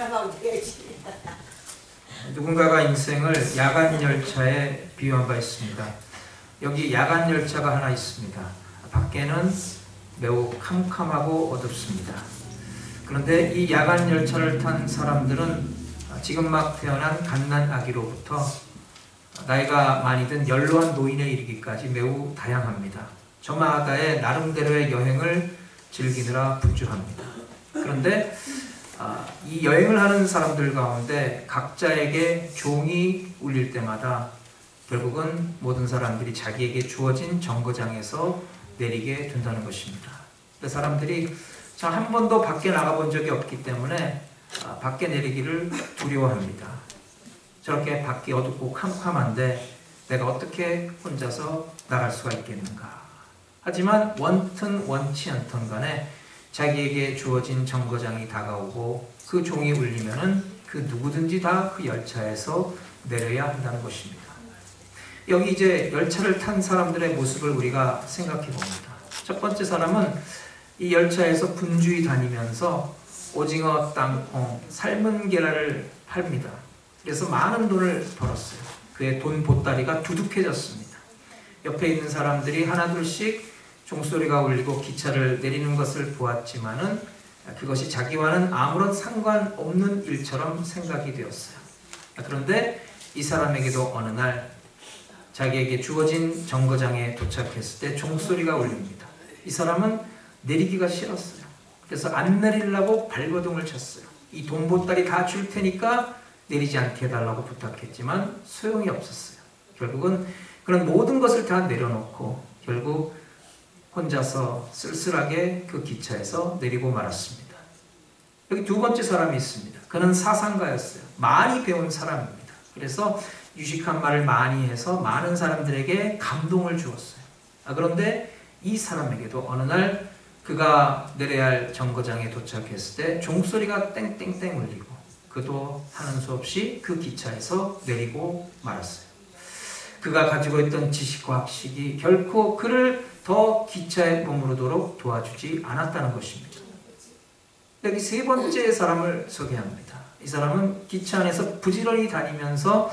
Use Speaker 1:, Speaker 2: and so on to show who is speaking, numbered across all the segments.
Speaker 1: 사람하고 돼야지.
Speaker 2: 누군가가 인생을 야간 열차에 비유한 바 있습니다. 여기 야간 열차가 하나 있습니다. 밖에는 매우 캄캄하고 어둡습니다. 그런데 이 야간 열차를 탄 사람들은 지금 막 태어난 갓난 아기로부터 나이가 많이 든 연로한 노인에 이르기까지 매우 다양합니다. 저마다의 나름대로의 여행을 즐기느라 분주합니다. 그런데 이 여행을 하는 사람들 가운데 각자에게 종이 울릴 때마다 결국은 모든 사람들이 자기에게 주어진 정거장에서 내리게 된다는 것입니다. 그 사람들이 한 번도 밖에 나가본 적이 없기 때문에 밖에 내리기를 두려워합니다. 저렇게 밖이 어둡고 캄캄한데 내가 어떻게 혼자서 나갈 수가 있겠는가. 하지만 원튼 원치 않던 간에 자기에게 주어진 정거장이 다가오고 그 종이 울리면은 그 누구든지 다 그 열차에서 내려야 한다는 것입니다. 여기 이제 열차를 탄 사람들의 모습을 우리가 생각해 봅니다. 첫 번째 사람은 이 열차에서 분주히 다니면서 오징어, 땅콩, 삶은 계란을 팝니다. 그래서 많은 돈을 벌었어요. 그의 돈 보따리가 두둑해졌습니다. 옆에 있는 사람들이 하나둘씩 종소리가 울리고 기차를 내리는 것을 보았지만은 그것이 자기와는 아무런 상관없는 일처럼 생각이 되었어요. 그런데 이 사람에게도 어느 날 자기에게 주어진 정거장에 도착했을 때 종소리가 울립니다. 이 사람은 내리기가 싫었어요. 그래서 안 내리려고 발버둥을 쳤어요. 이 돈 보따리 다 줄 테니까 내리지 않게 해달라고 부탁했지만 소용이 없었어요. 결국은 그런 모든 것을 다 내려놓고 결국 혼자서 쓸쓸하게 그 기차에서 내리고 말았습니다. 여기 두 번째 사람이 있습니다. 그는 사상가였어요. 많이 배운 사람입니다. 그래서 유식한 말을 많이 해서 많은 사람들에게 감동을 주었어요. 그런데 이 사람에게도 어느 날 그가 내려야 할 정거장에 도착했을 때 종소리가 땡땡땡 울리고 그도 하는 수 없이 그 기차에서 내리고 말았어요. 그가 가지고 있던 지식과 학식이 결코 그를 더 기차에 머무르도록 도와주지 않았다는 것입니다. 여기 세 번째 사람을 소개합니다. 이 사람은 기차 안에서 부지런히 다니면서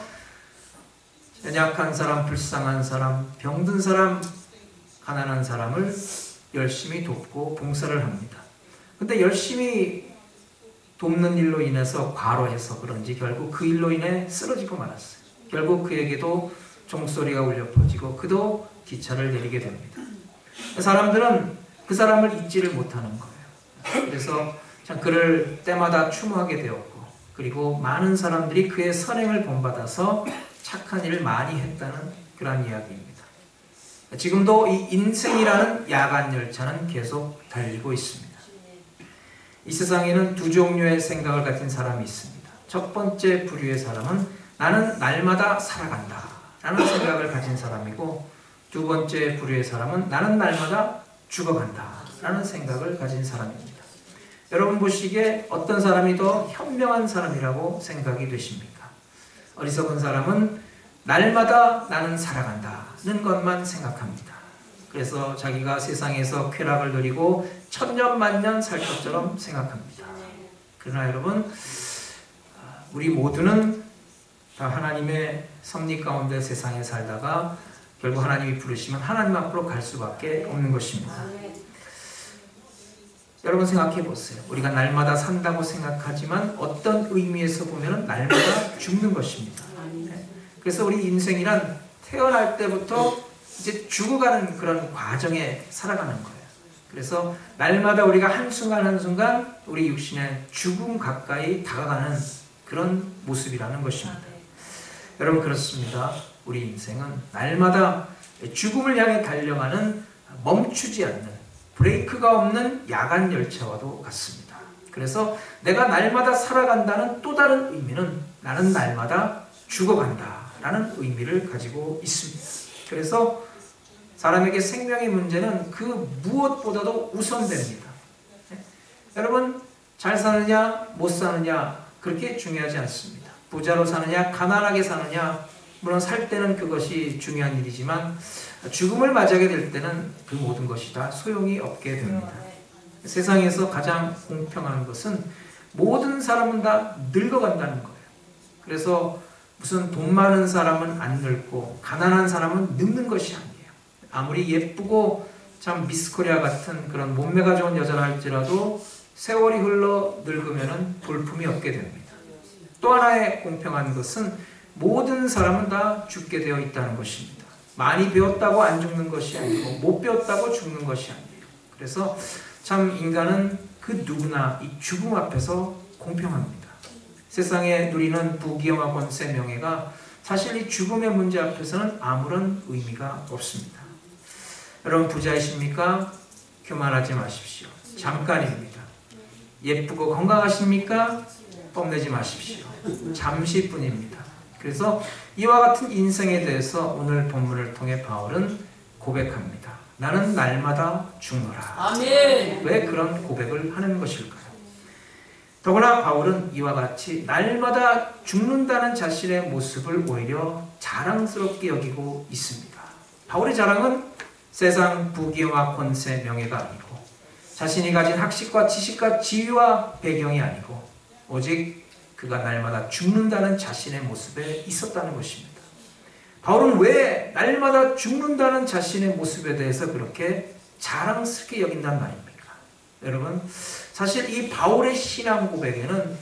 Speaker 2: 연약한 사람, 불쌍한 사람, 병든 사람, 가난한 사람을 열심히 돕고 봉사를 합니다. 근데 열심히 돕는 일로 인해서 과로해서 그런지 결국 그 일로 인해 쓰러지고 말았어요. 결국 그에게도 종소리가 울려 퍼지고 그도 기차를 내리게 됩니다. 사람들은 그 사람을 잊지를 못하는 거예요. 그래서 참 그를 때마다 추모하게 되었고 그리고 많은 사람들이 그의 선행을 본받아서 착한 일을 많이 했다는 그런 이야기입니다. 지금도 이 인생이라는 야간 열차는 계속 달리고 있습니다. 이 세상에는 두 종류의 생각을 가진 사람이 있습니다. 첫 번째 부류의 사람은 나는 날마다 살아간다 라는 생각을 가진 사람이고 두 번째 부류의 사람은 나는 날마다 죽어간다 라는 생각을 가진 사람입니다. 여러분 보시기에 어떤 사람이 더 현명한 사람이라고 생각이 되십니까? 어리석은 사람은 날마다 나는 살아간다는 것만 생각합니다. 그래서 자기가 세상에서 쾌락을 누리고 천년만년 살 것처럼 생각합니다. 그러나 여러분 우리 모두는 다 하나님의 섭리 가운데 세상에 살다가 결국 하나님이 부르시면 하나님 앞으로 갈 수밖에 없는 것입니다. 여러분 생각해 보세요. 우리가 날마다 산다고 생각하지만 어떤 의미에서 보면 날마다 죽는 것입니다. 그래서 우리 인생이란 태어날 때부터 이제 죽어가는 그런 과정에 살아가는 거예요. 그래서 날마다 우리가 한순간 한순간 우리 육신의 죽음 가까이 다가가는 그런 모습이라는 것입니다. 여러분 그렇습니다. 우리 인생은 날마다 죽음을 향해 달려가는 멈추지 않는 브레이크가 없는 야간 열차와도 같습니다. 그래서 내가 날마다 살아간다는 또 다른 의미는 나는 날마다 죽어간다 라는 의미를 가지고 있습니다. 그래서 사람에게 생명의 문제는 그 무엇보다도 우선됩니다. 여러분 잘 사느냐 못 사느냐 그렇게 중요하지 않습니다. 부자로 사느냐 가난하게 사느냐 물론 살 때는 그것이 중요한 일이지만 죽음을 맞이하게 될 때는 그 모든 것이 다 소용이 없게 됩니다. 세상에서 가장 공평한 것은 모든 사람은 다 늙어간다는 거예요. 그래서 무슨 돈 많은 사람은 안 늙고 가난한 사람은 늙는 것이 아니에요. 아무리 예쁘고 참 미스코리아 같은 그런 몸매가 좋은 여자라 할지라도 세월이 흘러 늙으면 볼품이 없게 됩니다. 또 하나의 공평한 것은 모든 사람은 다 죽게 되어 있다는 것입니다. 많이 배웠다고 안 죽는 것이 아니고 못 배웠다고 죽는 것이 아니에요. 그래서 참 인간은 그 누구나 이 죽음 앞에서 공평합니다. 세상에 누리는 부귀영화 권세 명예가 사실 이 죽음의 문제 앞에서는 아무런 의미가 없습니다. 여러분 부자이십니까? 교만하지 마십시오. 잠깐입니다. 예쁘고 건강하십니까? 뽐내지 마십시오. 잠시뿐입니다. 그래서 이와 같은 인생에 대해서 오늘 본문을 통해 바울은 고백합니다. 나는 날마다 죽노라.
Speaker 1: 아멘.
Speaker 2: 왜 그런 고백을 하는 것일까요? 더구나 바울은 이와 같이 날마다 죽는다는 자신의 모습을 오히려 자랑스럽게 여기고 있습니다. 바울의 자랑은 세상 부귀영화 권세 명예가 아니고 자신이 가진 학식과 지식과 지위와 배경이 아니고 오직 그가 날마다 죽는다는 자신의 모습에 있었다는 것입니다. 바울은 왜 날마다 죽는다는 자신의 모습에 대해서 그렇게 자랑스럽게 여긴단 말입니까? 여러분 사실 이 바울의 신앙 고백에는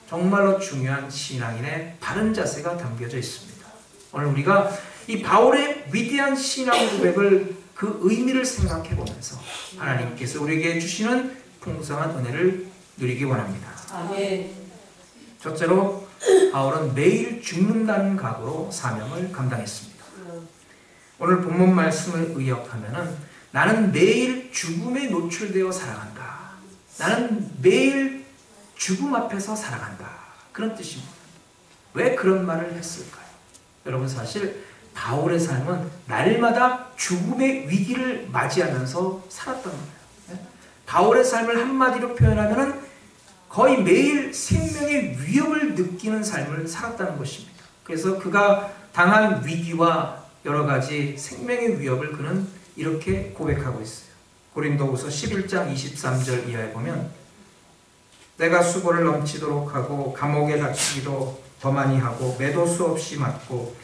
Speaker 2: 정말로 중요한 신앙인의 바른 자세가 담겨져 있습니다. 오늘 우리가 이 바울의 위대한 신앙 고백을 그 의미를 생각해 보면서 하나님께서 우리에게 주시는 풍성한 은혜를 누리기 원합니다.
Speaker 1: 아멘.
Speaker 2: 첫째로 바울은 매일 죽는다는 각오로 사명을 감당했습니다. 오늘 본문 말씀을 의역하면은 나는 매일 죽음에 노출되어 살아간다. 나는 매일 죽음 앞에서 살아간다. 그런 뜻입니다. 왜 그런 말을 했을까요? 여러분 사실 바울의 삶은 날마다 죽음의 위기를 맞이하면서 살았던 거예요. 바울의 삶을 한마디로 표현하면 거의 매일 생명의 위협을 느끼는 삶을 살았다는 것입니다. 그래서 그가 당한 위기와 여러 가지 생명의 위협을 그는 이렇게 고백하고 있어요. 고린도후서 11장 23절 이하에 보면 내가 수고를 넘치도록 하고 감옥에 갇히기도 더 많이 하고 매도 수없이 맞고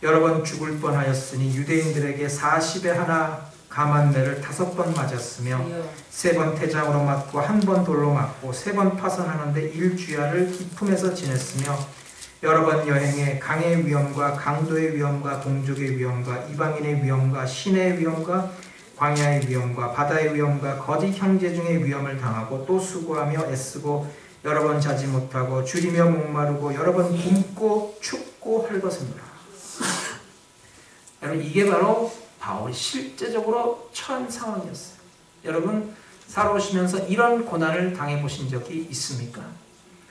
Speaker 2: 여러 번 죽을 뻔하였으니 유대인들에게 40에 하나 감한매를 5번 맞았으며 3번 태장으로 맞고 1번 돌로 맞고 3번 파선하는데 일주야를 기품에서 지냈으며 여러 번 여행에 강의 위험과 강도의 위험과 동족의 위험과 이방인의 위험과 신의 위험과 광야의 위험과 바다의 위험과 거짓 형제 중의 위험을 당하고 또 수고하며 애쓰고 여러 번 자지 못하고 줄이며 목마르고 여러 번 굶고 춥고 헐벗으노라. 여러분 이게 바로 바울이 실제적으로 처한 상황이었어요. 여러분 살아오시면서 이런 고난을 당해보신 적이 있습니까?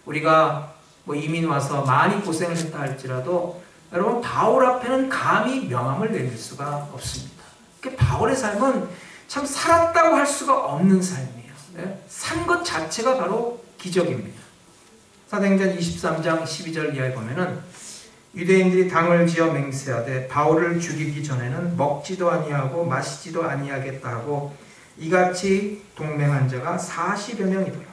Speaker 2: 우리가 이민 와서 많이 고생을 했다 할지라도 여러분 바울 앞에는 감히 명함을 내밀 수가 없습니다. 바울의 삶은 참 살았다고 할 수가 없는 삶이에요. 산 것 자체가 바로 기적입니다. 사도행전 23장 12절 이하에 보면은 유대인들이 당을 지어 맹세하되 바울을 죽이기 전에는 먹지도 아니하고 마시지도 아니하겠다 하고 이같이 동맹한 자가 40여 명이더라.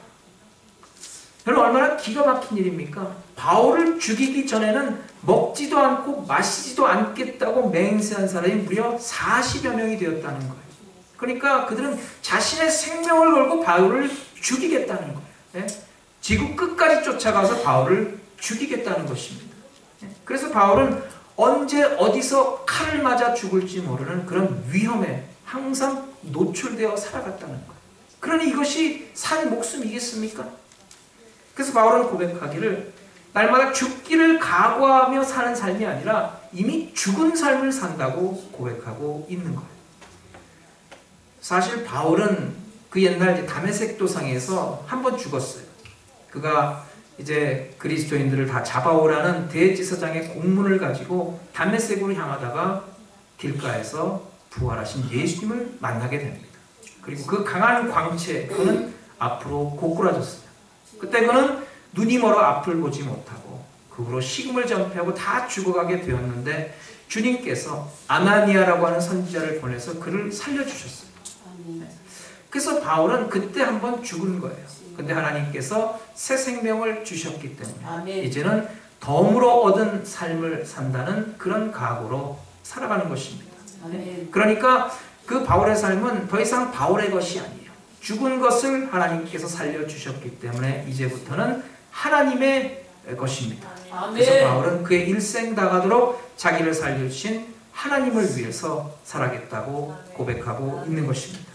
Speaker 2: 여러분 얼마나 기가 막힌 일입니까? 바울을 죽이기 전에는 먹지도 않고 마시지도 않겠다고 맹세한 사람이 무려 40여 명이 되었다는 거예요. 그러니까 그들은 자신의 생명을 걸고 바울을 죽이겠다는 거예요. 지구 끝까지 쫓아가서 바울을 죽이겠다는 것입니다. 그래서 바울은 언제 어디서 칼을 맞아 죽을지 모르는 그런 위험에 항상 노출되어 살아갔다는 거예요. 그러니 이것이 산 목숨이겠습니까? 그래서 바울은 고백하기를 날마다 죽기를 각오하며 사는 삶이 아니라 이미 죽은 삶을 산다고 고백하고 있는 거예요. 사실 바울은 그 옛날 다메섹 도상에서 한 번 죽었어요. 그가 이제 그리스도인들을 다 잡아오라는 대제사장의 공문을 가지고 다메섹으로 향하다가 길가에서 부활하신 예수님을 만나게 됩니다. 그리고 그 강한 광채 그는 앞으로 고꾸라졌어요. 그때 그는 눈이 멀어 앞을 보지 못하고 그 후로 식음을 전폐하고 다 죽어가게 되었는데 주님께서 아나니아라고 하는 선지자를 보내서 그를 살려주셨어요. 그래서 바울은 그때 한번 죽은 거예요. 근데 하나님께서 새 생명을 주셨기 때문에
Speaker 1: 아멘.
Speaker 2: 이제는 덤으로 얻은 삶을 산다는 그런 각오로 살아가는 것입니다.
Speaker 1: 아멘.
Speaker 2: 그러니까 그 바울의 삶은 더 이상 바울의 것이 아니에요. 죽은 것을 하나님께서 살려주셨기 때문에 이제부터는 하나님의 것입니다.
Speaker 1: 아멘.
Speaker 2: 그래서 바울은 그의 일생 다가도록 자기를 살려주신 하나님을 위해서 살아겠다고 고백하고 있는 것입니다.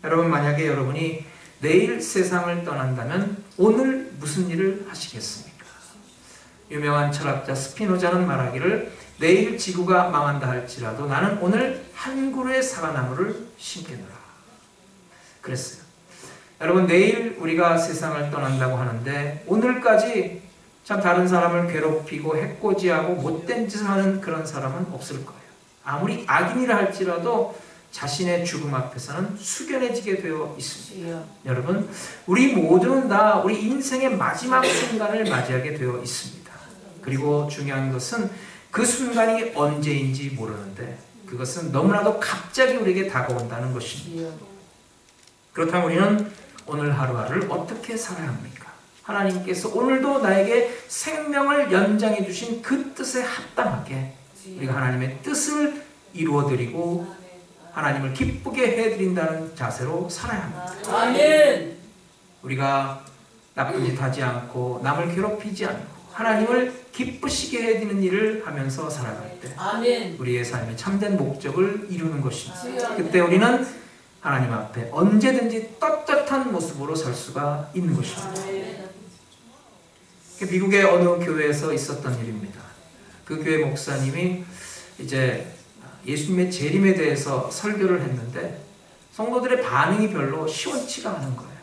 Speaker 2: 여러분, 만약에 여러분이 내일 세상을 떠난다면 오늘 무슨 일을 하시겠습니까? 유명한 철학자 스피노자는 말하기를 내일 지구가 망한다 할지라도 나는 오늘 한 그루의 사과나무를 심겠노라 그랬어요. 여러분, 내일 우리가 세상을 떠난다고 하는데 오늘까지 참 다른 사람을 괴롭히고 해코지하고 못된 짓을 하는 그런 사람은 없을 거예요. 아무리 악인이라 할지라도 자신의 죽음 앞에서는 숙연해지게 되어 있습니다. 여러분, 우리 모두는 다 우리 인생의 마지막 순간을 맞이하게 되어 있습니다. 그리고 중요한 것은 그 순간이 언제인지 모르는데 그것은 너무나도 갑자기 우리에게 다가온다는 것입니다. 그렇다면 우리는 오늘 하루하루를 어떻게 살아야 합니까? 하나님께서 오늘도 나에게 생명을 연장해 주신 그 뜻에 합당하게 우리가 하나님의 뜻을 이루어드리고 하나님을 기쁘게 해드린다는 자세로 살아야 합니다.
Speaker 1: 아멘.
Speaker 2: 우리가 나쁜 짓 하지 않고 남을 괴롭히지 않고 하나님을 기쁘시게 해드리는 일을 하면서 살아갈 때
Speaker 1: 아멘.
Speaker 2: 우리의 삶의 참된 목적을 이루는 것입니다. 그때 우리는 하나님 앞에 언제든지 떳떳한 모습으로 살 수가 있는 것입니다. 미국의 어느 교회에서 있었던 일입니다. 그 교회 목사님이 이제 예수님의 재림에 대해서 설교를 했는데 성도들의 반응이 별로 시원치가 않은 거예요.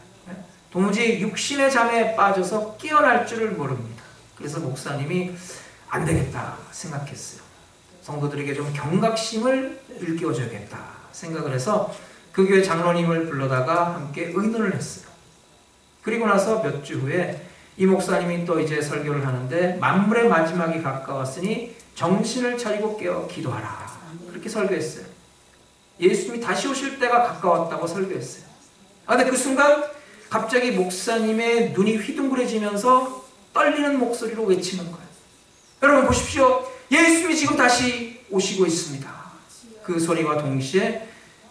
Speaker 2: 도무지 육신의 잠에 빠져서 깨어날 줄을 모릅니다. 그래서 목사님이 안 되겠다 생각했어요. 성도들에게 좀 경각심을 일깨워줘야겠다 생각을 해서 그 교회 장로님을 불러다가 함께 의논을 했어요. 그리고 나서 몇 주 후에 이 목사님이 또 이제 설교를 하는데 만물의 마지막이 가까웠으니 정신을 차리고 깨어 기도하라. 그렇게 설교했어요. 예수님이 다시 오실 때가 가까웠다고 설교했어요. 근데 그 순간 갑자기 목사님의 눈이 휘둥그레지면서 떨리는 목소리로 외치는 거예요. 여러분 보십시오. 예수님이 지금 다시 오시고 있습니다. 그 소리와 동시에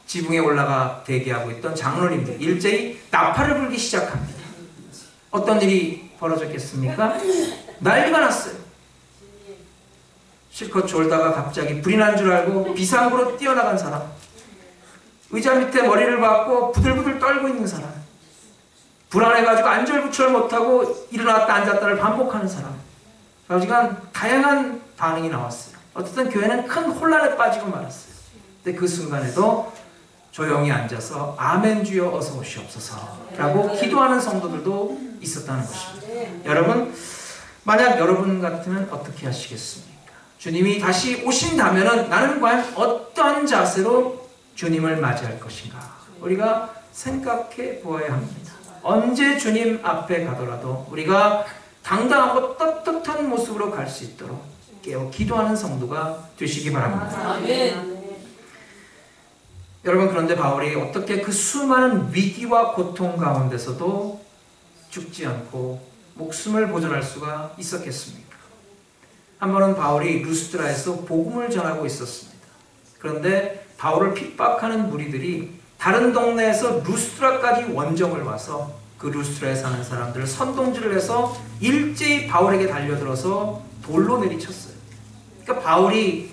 Speaker 2: 지붕에 올라가 대기하고 있던 장로님들 일제히 나팔을 불기 시작합니다. 어떤 일이 벌어졌겠습니까? 난리가 났어요. 실컷 졸다가 갑자기 불이 난 줄 알고 비상구로 뛰어나간 사람, 의자 밑에 머리를 박고 부들부들 떨고 있는 사람, 불안해가지고 안절부절 못하고 일어났다 앉았다를 반복하는 사람, 하여간 다양한 반응이 나왔어요. 어쨌든 교회는 큰 혼란에 빠지고 말았어요. 근데 그 순간에도 조용히 앉아서 아멘 주여 어서 오시옵소서 라고 기도하는 성도들도 있었다는 것입니다. 여러분, 만약 여러분 같으면 어떻게 하시겠습니까? 주님이 다시 오신다면 나는 과연 어떠한 자세로 주님을 맞이할 것인가? 우리가 생각해 보아야 합니다. 언제 주님 앞에 가더라도 우리가 당당하고 떳떳한 모습으로 갈 수 있도록 깨어 기도하는 성도가 되시기 바랍니다.
Speaker 1: 아멘.
Speaker 2: 여러분, 그런데 바울이 어떻게 그 수많은 위기와 고통 가운데서도 죽지 않고 목숨을 보존할 수가 있었겠습니까? 한 번은 바울이 루스드라에서 복음을 전하고 있었습니다. 그런데 바울을 핍박하는 무리들이 다른 동네에서 루스드라까지 원정을 와서 그 루스드라에 사는 사람들을 선동질을 해서 일제히 바울에게 달려들어서 돌로 내리쳤어요. 그러니까 바울이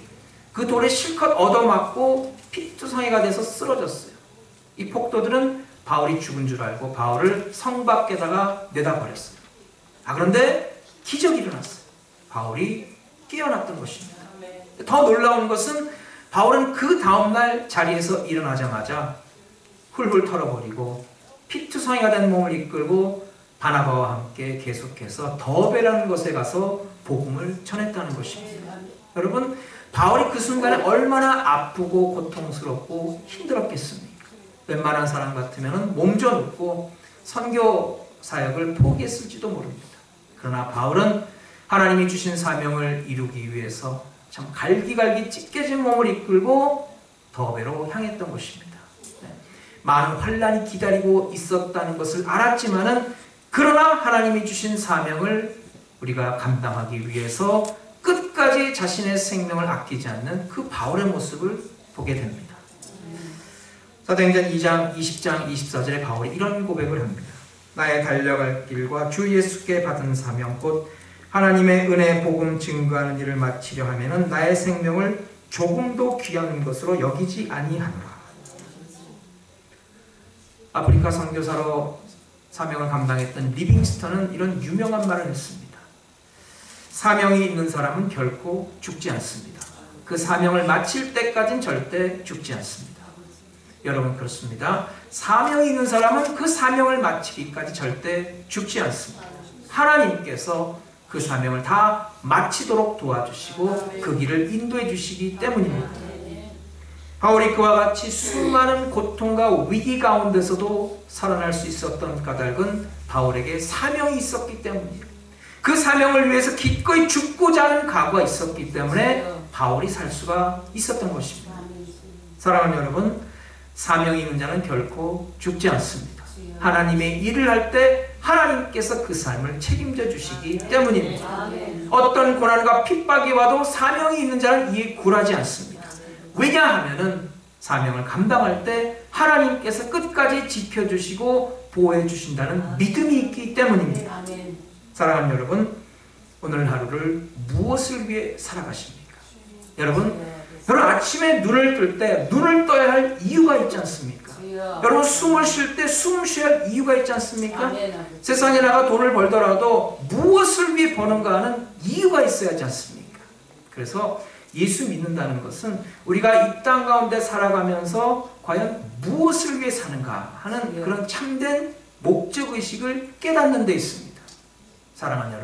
Speaker 2: 그 돌에 실컷 얻어맞고 피투성이가 돼서 쓰러졌어요. 이 폭도들은 바울이 죽은 줄 알고 바울을 성 밖에다가 내다 버렸어요. 그런데 기적이 일어났어요. 바울이 깨어났던 것입니다. 더 놀라운 것은 바울은 그 다음날 자리에서 일어나자마자 훌훌 털어버리고 피투성이가 된 몸을 이끌고 바나바와 함께 계속해서 더베라는 곳에 가서 복음을 전했다는 것입니다. 여러분, 바울이 그 순간에 얼마나 아프고 고통스럽고 힘들었겠습니까? 웬만한 사람 같으면 몸져눕고 선교 사역을 포기했을지도 모릅니다. 그러나 바울은 하나님이 주신 사명을 이루기 위해서 참 갈기갈기 찢겨진 몸을 이끌고 더베로 향했던 것입니다. 많은 환난이 기다리고 있었다는 것을 알았지만은 그러나 하나님이 주신 사명을 우리가 감당하기 위해서 끝까지 자신의 생명을 아끼지 않는 그 바울의 모습을 보게 됩니다. 사도행전 2장 20장 24절에 바울이 이런 고백을 합니다. 나의 달려갈 길과 주 예수께 받은 사명 곧 하나님의 은혜 복음 증거하는 일을 마치려 하면은 나의 생명을 조금도 귀한 것으로 여기지 아니하노라. 아프리카 선교사로 사명을 감당했던 리빙스턴은 이런 유명한 말을 했습니다. 사명이 있는 사람은 결코 죽지 않습니다. 그 사명을 마칠 때까지는 절대 죽지 않습니다. 여러분 그렇습니다. 사명이 있는 사람은 그 사명을 마치기까지 절대 죽지 않습니다. 하나님께서 그 사명을 다 마치도록 도와주시고 그 길을 인도해 주시기 때문입니다. 바울이 그와 같이 수많은 고통과 위기 가운데서도 살아날 수 있었던 까닭은 바울에게 사명이 있었기 때문이에요. 그 사명을 위해서 기꺼이 죽고자 하는 각오가 있었기 때문에 바울이 살 수가 있었던 것입니다. 사랑하는 여러분, 사명이 있는 자는 결코 죽지 않습니다. 하나님의 일을 할 때 하나님께서 그 삶을 책임져 주시기 때문입니다. 어떤 고난과 핍박이 와도 사명이 있는 자는 이에 굴하지 않습니다. 왜냐하면은 사명을 감당할 때 하나님께서 끝까지 지켜주시고 보호해 주신다는 믿음이 있기 때문입니다. 사랑하는 여러분, 오늘 하루를 무엇을 위해 살아가십니까? 여러분 아침에 눈을 뜰 때 눈을 떠야 할 이유가 있지 않습니까? 여러분 숨을 쉴 때 숨 쉬어야 할 이유가 있지 않습니까? 세상에 나가 돈을 벌더라도 무엇을 위해 버는가 하는 이유가 있어야 하지 않습니까? 그래서 예수 믿는다는 것은 우리가 이 땅 가운데 살아가면서 과연 무엇을 위해 사는가 하는 그런 참된 목적의식을 깨닫는 데 있습니다. 사랑하는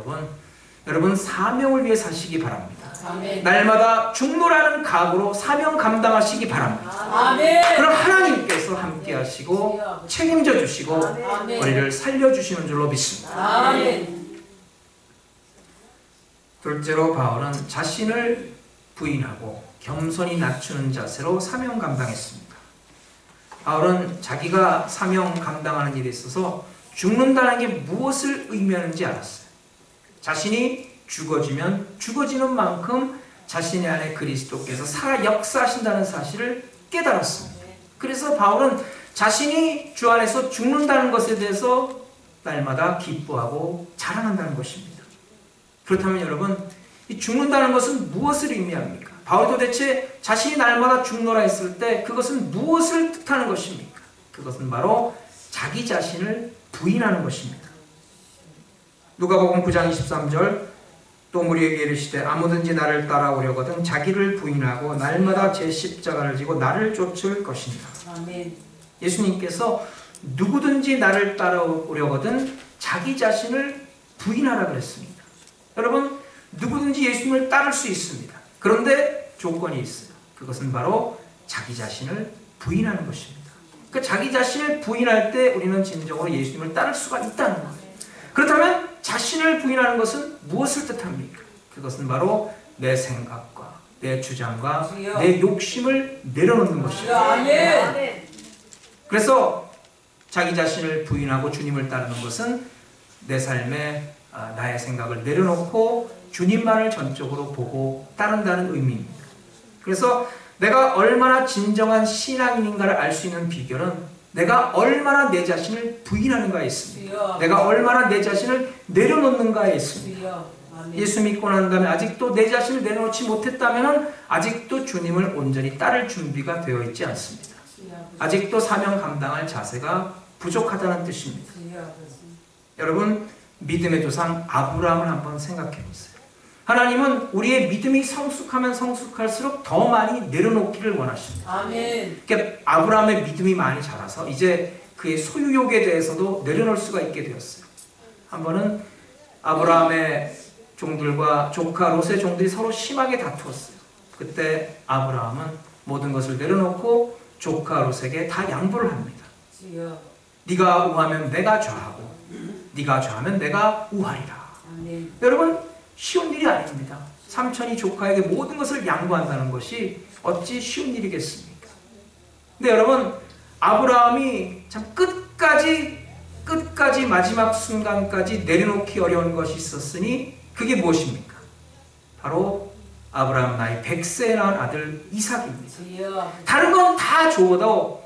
Speaker 2: 여러분 사명을 위해 사시기 바랍니다. 아멘. 날마다 죽노라는 각오로 사명 감당하시기 바랍니다. 아멘. 그럼 하나님께서 함께 하시고 책임져 주시고 아멘. 우리를 살려주시는 줄로 믿습니다. 아멘. 둘째로 바울은 자신을 부인하고 겸손히 낮추는 자세로 사명 감당했습니다. 바울은 자기가 사명 감당하는 일에 있어서 죽는다는 게 무엇을 의미하는지 알았어요. 자신이 죽어지면 죽어지는 만큼 자신의 안에 그리스도께서 살아 역사하신다는 사실을 깨달았습니다. 그래서 바울은 자신이 주 안에서 죽는다는 것에 대해서 날마다 기뻐하고 자랑한다는 것입니다. 그렇다면 여러분, 이 죽는다는 것은 무엇을 의미합니까? 바울이 도대체 자신이 날마다 죽노라 했을 때 그것은 무엇을 뜻하는 것입니까? 그것은 바로 자기 자신을 부인하는 것입니다. 누가복음 9장 23절 또 우리에게 이르시되 아무든지 나를 따라오려거든 자기를 부인하고 날마다 제 십자가를 지고 나를 쫓을 것이니라. 아멘. 예수님께서 누구든지 나를 따라오려거든 자기 자신을 부인하라 그랬습니다. 여러분 누구든지 예수님을 따를 수 있습니다. 그런데 조건이 있어요. 그것은 바로 자기 자신을 부인하는 것입니다. 그러니까 자기 자신을 부인할 때 우리는 진정으로 예수님을 따를 수가 있다는 거예요. 그렇다면 자신을 부인하는 것은 무엇을 뜻합니까? 그것은 바로 내 생각과 내 주장과 내 욕심을 내려놓는 것입니다. 그래서 자기 자신을 부인하고 주님을 따르는 것은 내 삶에 나의 생각을 내려놓고 주님만을 전적으로 보고 따른다는 의미입니다. 그래서 내가 얼마나 진정한 신앙인인가를 알 수 있는 비결은 내가 얼마나 내 자신을 부인하는가에 있습니다. 내가 얼마나 내 자신을 내려놓는가에 있습니다. 예수 믿고 난 다음에 아직도 내 자신을 내려놓지 못했다면 아직도 주님을 온전히 따를 준비가 되어 있지 않습니다. 아직도 사명 감당할 자세가 부족하다는 뜻입니다. 여러분 믿음의 조상 아브라함을 한번 생각해 보세요. 하나님은 우리의 믿음이 성숙하면 성숙할수록 더 많이 내려놓기를 원하십니다. 아멘. 그러니까 아브라함의 믿음이 많이 자라서 이제 그의 소유욕에 대해서도 내려놓을 수가 있게 되었어요. 한 번은 아브라함의 종들과 조카 롯의 종들이 서로 심하게 다투었어요. 그때 아브라함은 모든 것을 내려놓고 조카 롯에게 다 양보를 합니다. 네가 우하면 내가 좌하고 네가 좌하면 내가 우하리라. 아멘. 여러분 쉬운 일이 아닙니다. 삼촌이 조카에게 모든 것을 양보한다는 것이 어찌 쉬운 일이겠습니까? 근데 여러분 아브라함이 참 끝까지 마지막 순간까지 내려놓기 어려운 것이 있었으니 그게 무엇입니까? 바로 아브라함 나이 100세에 낳은 아들 이삭입니다. 다른 건 다 줘도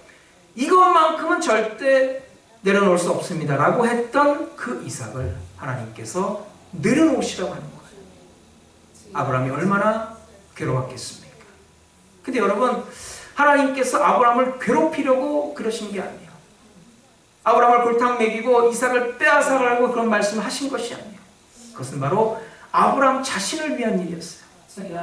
Speaker 2: 이것만큼은 절대 내려놓을 수 없습니다 라고 했던 그 이삭을 하나님께서 내려놓으시라고 하는 거예요. 아브라함이 얼마나 괴로웠겠습니까? 근데 여러분, 하나님께서 아브라함을 괴롭히려고 그러신 게 아니에요. 아브라함을 골탕 먹이고 이삭을 빼앗아가라고 그런 말씀을 하신 것이 아니에요. 그것은 바로 아브라함 자신을 위한 일이었어요.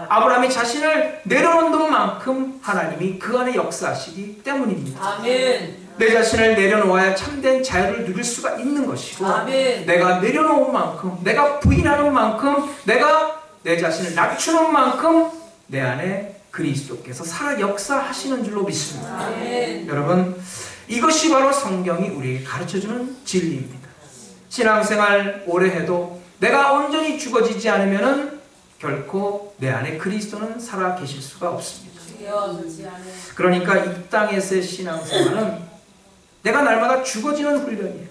Speaker 2: 아브라함이 자신을 내려놓는 만큼 하나님이 그 안에 역사하시기 때문입니다.
Speaker 1: 아멘.
Speaker 2: 내 자신을 내려놓아야 참된 자유를 누릴 수가 있는 것이고,
Speaker 1: 아멘.
Speaker 2: 내가 내려놓은 만큼, 내가 부인하는 만큼, 내가 내 자신을 낮추는 만큼 내 안에 그리스도께서 살아 역사하시는 줄로 믿습니다.
Speaker 1: 아멘.
Speaker 2: 여러분, 이것이 바로 성경이 우리에게 가르쳐주는 진리입니다. 신앙생활 오래 해도 내가 온전히 죽어지지 않으면 결코 내 안에 그리스도는 살아 계실 수가 없습니다. 그러니까 이 땅에서의 신앙생활은 내가 날마다 죽어지는 훈련이에요.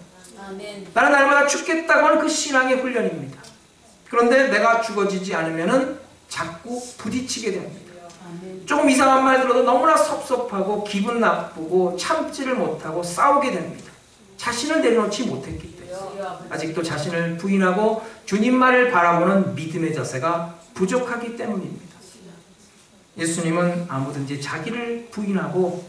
Speaker 1: 아멘.
Speaker 2: 나는 날마다 죽겠다고 하는 그 신앙의 훈련입니다. 그런데 내가 죽어지지 않으면 자꾸 부딪히게 됩니다. 조금 이상한 말 들어도 너무나 섭섭하고 기분 나쁘고 참지를 못하고 싸우게 됩니다. 자신을 내려놓지 못했기 때문에, 아직도 자신을 부인하고 주님만을 바라보는 믿음의 자세가 부족하기 때문입니다. 예수님은 아무든지 자기를 부인하고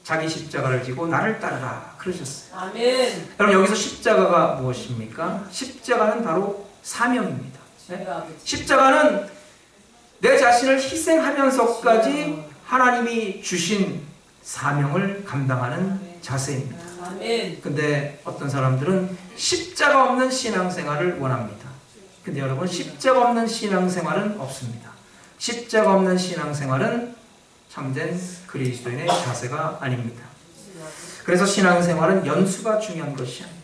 Speaker 2: 자기 십자가를 지고 나를 따르라 그러셨어요.
Speaker 1: 아멘.
Speaker 2: 여러분, 여기서 십자가가 무엇입니까? 십자가는 바로 사명입니다. 네? 십자가는 내 자신을 희생하면서까지 하나님이 주신 사명을 감당하는 자세입니다.
Speaker 1: 아멘.
Speaker 2: 근데 어떤 사람들은 십자가 없는 신앙생활을 원합니다. 근데 여러분, 십자가 없는 신앙생활은 없습니다. 십자가 없는 신앙생활은 참된 그리스도인의 자세가 아닙니다. 그래서 신앙생활은 연수가 중요한 것이 아니에요.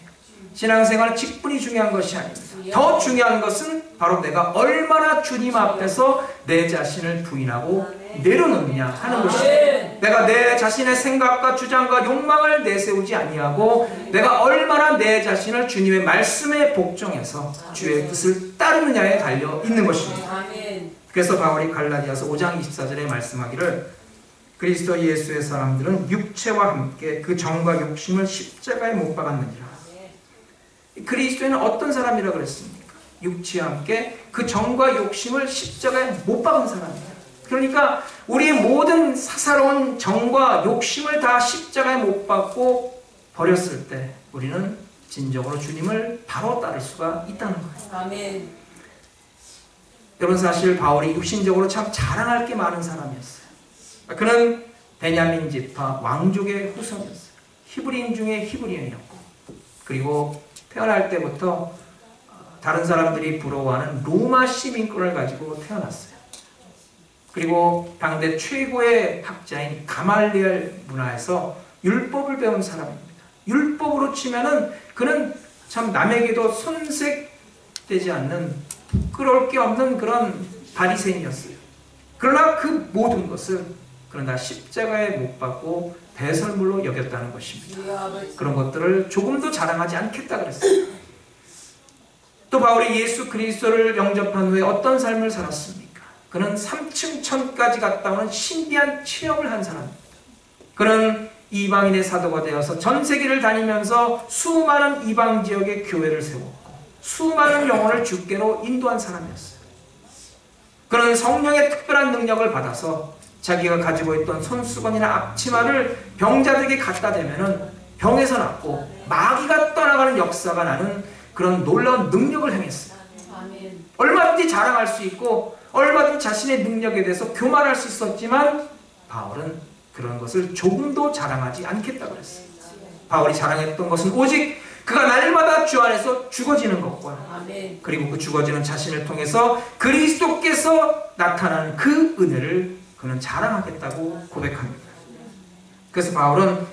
Speaker 2: 신앙생활은 직분이 중요한 것이 아닙니다. 더 중요한 것은 바로 내가 얼마나 주님 앞에서 내 자신을 부인하고 내려놓느냐 하는 것입니다. 내가 내 자신의 생각과 주장과 욕망을 내세우지 아니하고 내가 얼마나 내 자신을 주님의 말씀에 복종해서 주의 뜻을 따르느냐에 달려 있는 것입니다. 그래서 바울이 갈라디아서 5장 24절에 말씀하기를 그리스도 예수의 사람들은 육체와 함께 그 정과 욕심을 십자가에 못 박았느니라. 그리스도인은 어떤 사람이라고 그랬습니까? 육체와 함께 그 정과 욕심을 십자가에 못 박은 사람이에요. 그러니까 우리의 모든 사사로운 정과 욕심을 다 십자가에 못 박고 버렸을 때 우리는 진정으로 주님을 바로 따를 수가 있다는 거예요.
Speaker 1: 아멘.
Speaker 2: 여러분, 사실 바울이 육신적으로 참 자랑할 게 많은 사람이었어요. 그는 베냐민 지파 왕족의 후손이었어요. 히브리인 중에 히브리인이었고, 그리고 태어날 때부터 다른 사람들이 부러워하는 로마 시민권을 가지고 태어났어요. 그리고 당대 최고의 학자인 가말리엘 문화에서 율법을 배운 사람입니다. 율법으로 치면은 그는 참 남에게도 손색되지 않는 부끄러울 게 없는 그런 바리새인이었어요. 그러나 그 모든 것을 그러나 십자가에 못 박고 배설물로 여겼다는 것입니다. 그런 것들을 조금도 자랑하지 않겠다 그랬어요. 또 바울이 예수 그리스도를 영접한 후에 어떤 삶을 살았습니까? 그는 3층 천까지 갔다 오는 신비한 체험을 한 사람입니다. 그는 이방인의 사도가 되어서 전 세계를 다니면서 수많은 이방 지역의 교회를 세웠고 수많은 영혼을 주께로 인도한 사람이었어요. 그는 성령의 특별한 능력을 받아서 자기가 가지고 있던 손수건이나 앞치마를 병자들에게 갖다 대면은 병에서 낫고 마귀가 떠나가는 역사가 나는 그런 놀라운 능력을 행했어요.
Speaker 1: 아멘.
Speaker 2: 얼마든지 자랑할 수 있고 얼마든지 자신의 능력에 대해서 교만할 수 있었지만 바울은 그런 것을 조금도 자랑하지 않겠다고 그랬어요. 바울이 자랑했던 것은 오직 그가 날마다 주 안에서 죽어지는 것과
Speaker 1: 아멘.
Speaker 2: 그리고 그 죽어지는 자신을 통해서 그리스도께서 나타나는 그 은혜를 그는 자랑하겠다고 고백합니다. 그래서 바울은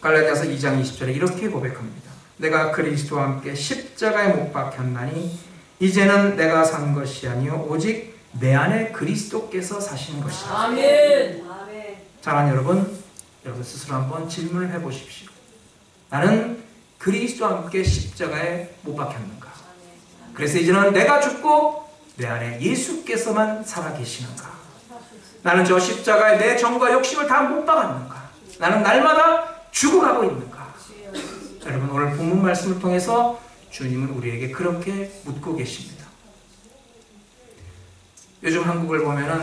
Speaker 2: 갈라디아서 2장 20절에 이렇게 고백합니다. 내가 그리스도와 함께 십자가에 못 박혔나니 이제는 내가 산 것이 아니요 오직 내 안에 그리스도께서 사시는 것이다.
Speaker 1: 아멘.
Speaker 2: 사랑하는 여러분, 여러분 스스로 한번 질문을 해보십시오. 나는 그리스도와 함께 십자가에 못 박혔는가? 그래서 이제는 내가 죽고 내 안에 예수께서만 살아계시는가? 나는 저 십자가에 내 정과 욕심을 다 못 박았는가? 나는 날마다 죽어가고 있는가? 여러분 오늘 본문 말씀을 통해서 주님은 우리에게 그렇게 묻고 계십니다. 요즘 한국을 보면은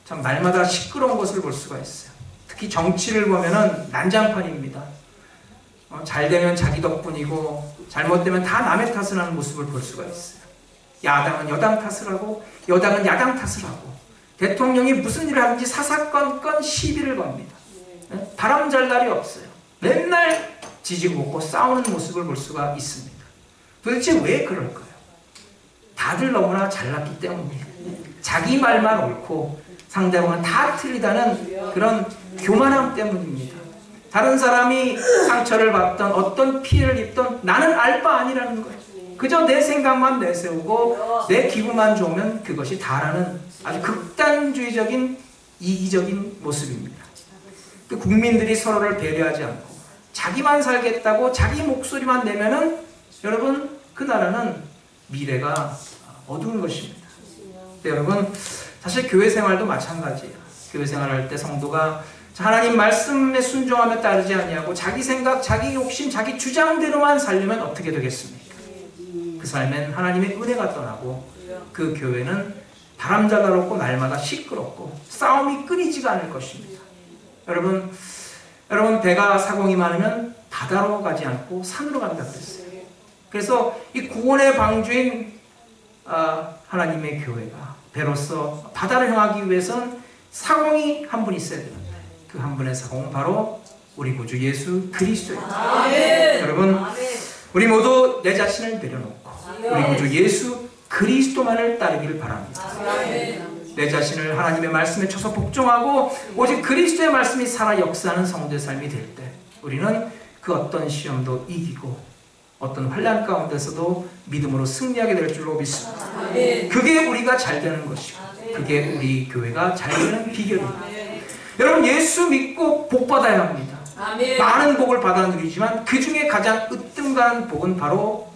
Speaker 2: 참 날마다 시끄러운 것을 볼 수가 있어요. 특히 정치를 보면은 난장판입니다. 잘 되면 자기 덕분이고 잘못되면 다 남의 탓을 하는 모습을 볼 수가 있어요. 야당은 여당 탓을 하고 여당은 야당 탓을 하고 대통령이 무슨 일을 하든지 사사건건 시비를 겁니다. 바람 잘 날이 없어요. 맨날 지지고 볶고 싸우는 모습을 볼 수가 있습니다. 도대체 왜 그럴까요? 다들 너무나 잘났기 때문이에요. 자기 말만 옳고 상대방은 다 틀리다는 그런 교만함 때문입니다. 다른 사람이 상처를 받던 어떤 피해를 입던 나는 알 바 아니라는 거예요. 그저 내 생각만 내세우고 내 기분만 좋으면 그것이 다라는 아주 극단주의적인 이기적인 모습입니다. 국민들이 서로를 배려하지 않고 자기만 살겠다고 자기 목소리만 내면은 여러분 그 나라는 미래가 어두운 것입니다. 여러분 사실 교회 생활도 마찬가지예요. 교회 생활할 때 성도가 하나님 말씀에 순종하며 따르지 아니하고 자기 생각, 자기 욕심, 자기 주장대로만 살려면 어떻게 되겠습니까? 그 삶엔 하나님의 은혜가 떠나고 그 교회는 바람잡아놓고 날마다 시끄럽고 싸움이 끊이지가 않을 것입니다. 여러분 배가 사공이 많으면 바다로 가지 않고 산으로 간다 그랬어요. 그래서 이 구원의 방주인 하나님의 교회가 배로서 바다를 향하기 위해서는 사공이 한 분 있어야 됩니다. 그 한 분의 사공은 바로 우리 구주 예수 그리스도입니다. 여러분 우리 모두 내 자신을 내려놓고 우리 구주 예수 그리스도만을 따르기를 바랍니다. 내 자신을 하나님의 말씀에 쳐서 복종하고 오직 그리스도의 말씀이 살아 역사하는 성도의 삶이 될 때 우리는 그 어떤 시험도 이기고 어떤 환난 가운데서도 믿음으로 승리하게 될 줄로 믿습니다. 그게 우리가 잘 되는 것이고 그게 우리 교회가 잘 되는 비결입니다. 여러분 예수 믿고 복 받아야 합니다. 많은 복을 받아 누리지만 그 중에 가장 으뜸가는 복은 바로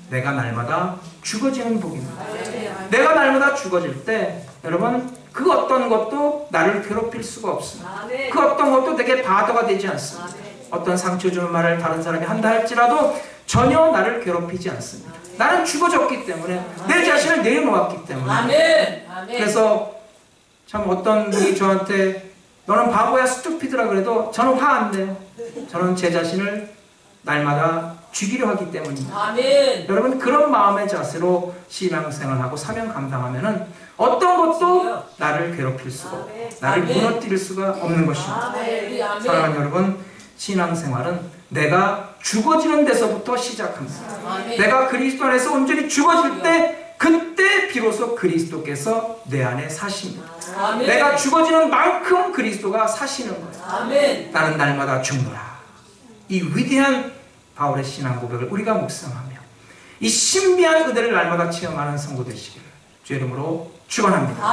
Speaker 2: 내가 날마다 죽어지는 복입니다. 내가 날마다 죽어질 때 여러분 그 어떤 것도 나를 괴롭힐 수가 없습니다. 그 어떤 것도 내게 바더가 되지 않습니다. 어떤 상처 주는 말을 다른 사람이 한다 할지라도 전혀 나를 괴롭히지 않습니다. 나는 죽어졌기 때문에 내 자신을 내려놓았기 때문에. 그래서 참 어떤 분이 저한테 너는 바보야 스투피드라 그래도 저는 화 안 내요. 저는 제 자신을 날마다 죽이려 하기 때문입니다. 여러분 그런 마음의 자세로 신앙생활하고 사명 감당하면은 어떤 것도 나를 괴롭힐 수가 없고 나를 무너뜨릴 수가 없는 것입니다. 사랑하는 여러분 신앙생활은 내가 죽어지는 데서부터 시작합니다. 내가 그리스도 안에서 온전히 죽어질 때 그때 비로소 그리스도께서 내 안에 사십니다. 내가 죽어지는 만큼 그리스도가 사시는 거예요. 나는 날마다 죽노라. 이 위대한 바울의 신앙 고백을 우리가 묵상하며 이 신비한 은혜를 날마다 체험하는 성도 되시기를 주 이름으로 축원합니다.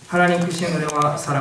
Speaker 2: 하나님 크신 은혜와 사랑